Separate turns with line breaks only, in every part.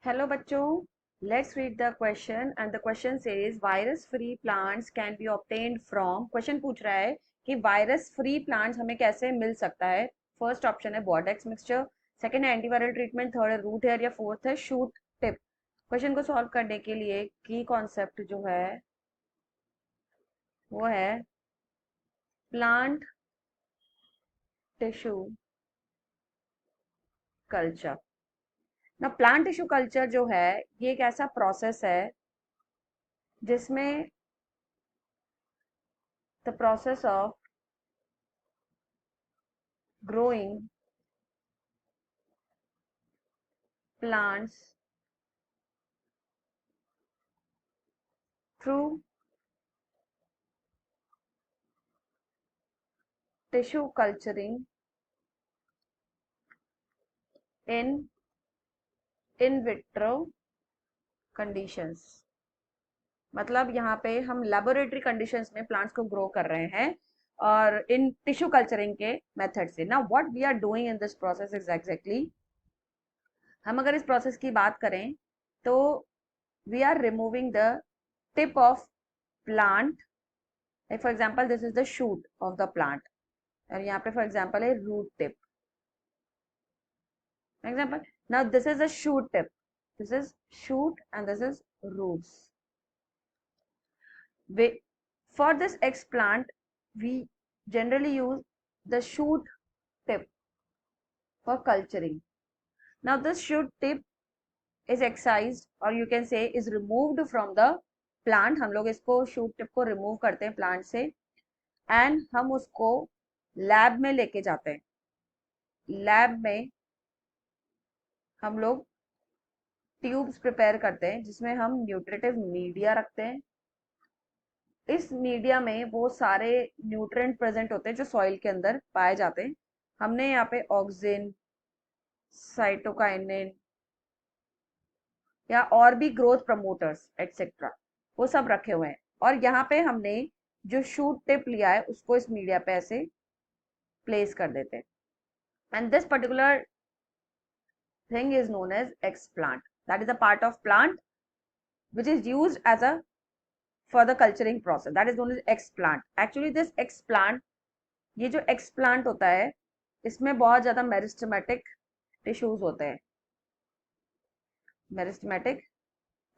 Hello बच्चों, let's read the question and the question says virus free plants can be obtained from। Question पूछ रहा है कि virus free plants हमें कैसे मिल सकता है। फर्स्ट ऑप्शन है बॉर्डेक्स मिक्सचर, सेकंड है एंटीवायरल ट्रीटमेंट, थर्ड है रूट हेयर या फोर्थ है शूट टिप। क्वेश्चन को सॉल्व करने के लिए की कॉन्सेप्ट जो है वो है प्लांट टिश्यू कल्चर। ना प्लांट टिश्यू कल्चर जो है ये एक ऐसा प्रोसेस है जिसमें the process of growing plants through tissue culturing in in vitro conditions। मतलब यहाँ पे हम लेबोरेटरी कंडीशंस में प्लांट्स को ग्रो कर रहे हैं और इन टिश्यू कल्चरिंग के मेथड से। ना what we are doing in this process is exactly, हम अगर इस प्रोसेस की बात करें तो we are removing the tip of plant. For example this is the shoot of the plant और यहाँ पे फॉर एग्जाम्पल है root tip. Example. Now this is a shoot tip. This is shoot and this is roots. For this explant, we generally use the shoot tip for culturing. Now this shoot tip is excised or you can say is removed from the plant। हम लोग इसको shoot tip को remove करते हैं plant से and हम उसको lab में लेके जाते हैं। lab में हम लोग ट्यूब्स प्रिपेयर करते हैं जिसमें हम न्यूट्रिटिव मीडिया रखते हैं। इस मीडिया में वो सारे न्यूट्रिएंट प्रेजेंट होते हैं जो सॉइल के अंदर पाए जाते हैं। हमने यहाँ पे ऑक्सिन, साइटोकाइनिन या और भी ग्रोथ प्रमोटर्स एटसेट्रा वो सब रखे हुए हैं और यहाँ पे हमने जो शूट टिप लिया है उसको इस मीडिया पे ऐसे प्लेस कर देते हैं and this particular thing is known as explant, that is a part of plant which is used as a for the culturing process, that is known as explant। actually this explant, ये जो explant होता है इसमें बहुत ज्यादा meristematic tissues होते हैं। Meristematic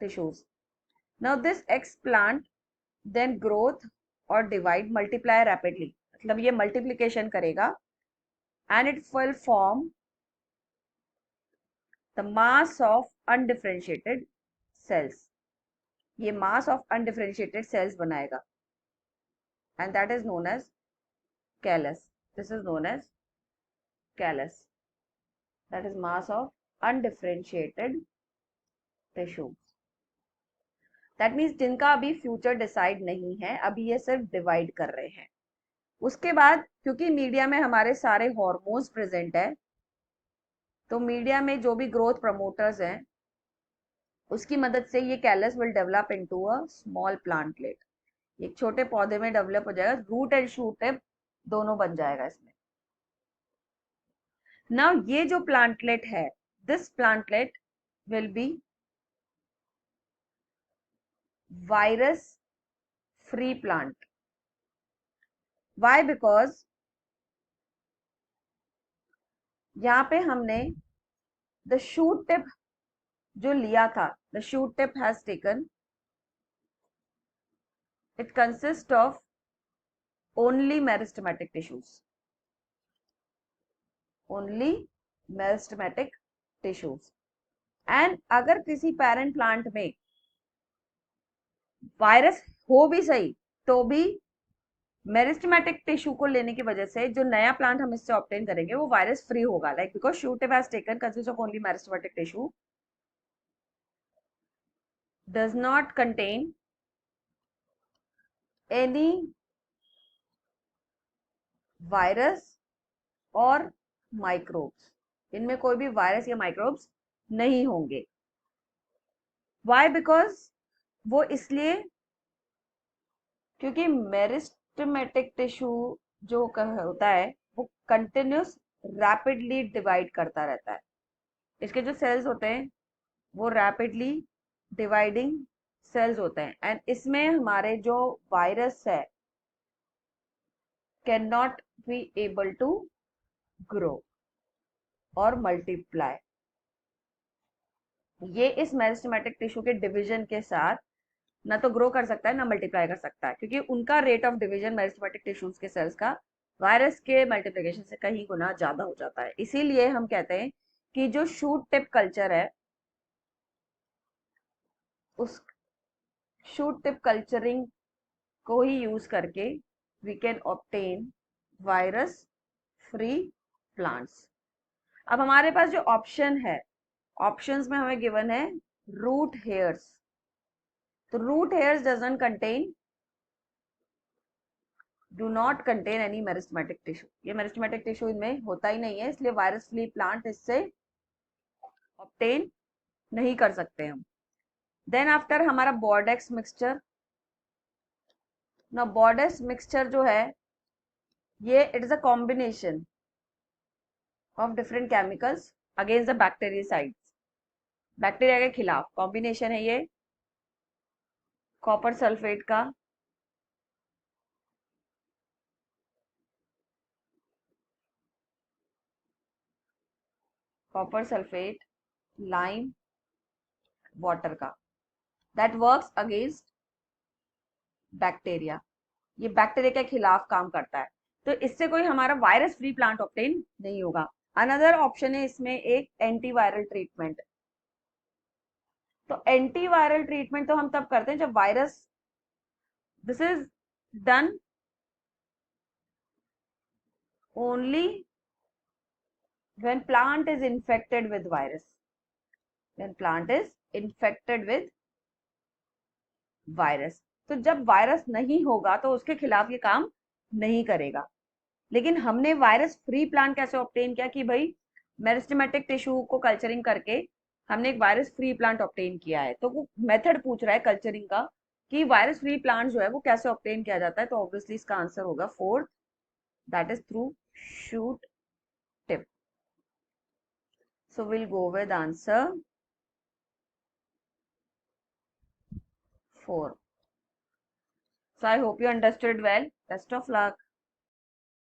tissues. now this explant then growth और divide multiply rapidly, मतलब ये मल्टीप्लिकेशन करेगा and it will form the mass of undifferentiated cells। ये mass of undifferentiated cells बनाएगा and that is known as callus। this is known as callus, that is mass of undifferentiated tissues। That means जिनका अभी future decide नहीं है, अभी ये सिर्फ divide कर रहे हैं। उसके बाद क्योंकि मीडिया में हमारे सारे हॉर्मोन्स प्रेजेंट है तो मीडिया में जो भी ग्रोथ प्रमोटर्स हैं उसकी मदद से ये callus will develop into a small plantlet. एक छोटे पौधे में डेवलप हो जाएगा, रूट एंड शूट टिप दोनों बन जाएगा इसमें। नाउ ये जो प्लांटलेट है, this plantlet will be virus free plant. Why? Because यहाँ पे हमने द शूट टिप जो लिया था, the shoot tip has taken, it consist of only meristematic tissues, only meristematic tissues. And अगर किसी पेरेंट प्लांट में वायरस हो भी सही तो भी मेरिस्टेमेटिक टिश्यू को लेने की वजह से जो नया प्लांट हम इससे ऑब्टेन करेंगे वो वायरस फ्री होगा। Like because shoot tip has taken consist of only meristematic tissue, does not contain any virus और माइक्रोब्स, इनमें कोई भी वायरस या माइक्रोब्स नहीं होंगे। वाई? बिकॉज वो इसलिए क्योंकि मेरिस्टेमेटिक टिश्यू जो होता है वो कंटिन्यूस रैपिडली डिवाइड करता रहता है। इसके जो सेल्स होते हैं वो रैपिडली डिवाइडिंग सेल्स होते हैं, एंड इसमें हमारे जो वायरस है can not be able to grow और मल्टीप्लाई। ये इस मेरिस्टेमेटिक टिश्यू के डिवीजन के साथ ना तो ग्रो कर सकता है ना मल्टीप्लाई कर सकता है, क्योंकि उनका rate of division meristematic tissues के सेल्स का वायरस के मल्टीप्लिकेशन से कहीं गुना ज्यादा हो जाता है। इसीलिए हम कहते हैं कि जो शूट टिप कल्चर है, उस शूट टिप कल्चरिंग को ही यूज करके we can obtain virus free plants. अब हमारे पास जो ऑप्शन है, ऑप्शंस में हमें गिवन है रूट हेयर्स। तो root hairs doesn't contain, do not contain any meristematic tissue. ये मेरिस्टेमेटिक टिश्यू इनमें होता ही नहीं है, इसलिए वायरस फ्री प्लांट इससे ऑब्टेन नहीं कर सकते हम। देन आफ्टर हमारा बॉर्डेक्स मिक्सचर। ना बॉर्डेक्स मिक्सचर जो है ये it is a combination of different chemicals against the bactericides. Bacteria के खिलाफ कॉम्बिनेशन है ये कॉपर सल्फेट का, कॉपर सल्फेट, लाइम, वाटर का, दैट वर्क्स अगेंस्ट बैक्टीरिया। ये बैक्टीरिया के खिलाफ काम करता है, तो इससे कोई हमारा वायरस फ्री प्लांट ऑब्टेन नहीं होगा। अनदर ऑप्शन है इसमें एक एंटीवायरल ट्रीटमेंट। तो एंटीवायरल ट्रीटमेंट तो हम तब करते हैं जब virus, this is done only when plant is infected with virus, when plant is infected with virus। तो जब वायरस नहीं होगा तो उसके खिलाफ ये काम नहीं करेगा। लेकिन हमने वायरस फ्री प्लांट कैसे ऑब्टेन किया कि भाई मेरिस्टेमेटिक टिश्यू को कल्चरिंग करके हमने एक वायरस फ्री प्लांट ऑब्टेन किया है। तो वो मेथड पूछ रहा है कल्चरिंग का कि वायरस फ्री प्लांट जो है वो कैसे ऑब्टेन किया जाता है। तो ऑब्वियसली इसका आंसर होगा fourth, that is through shoot tip. So we'll go with answer 4. So I hope you understood well. Best of luck.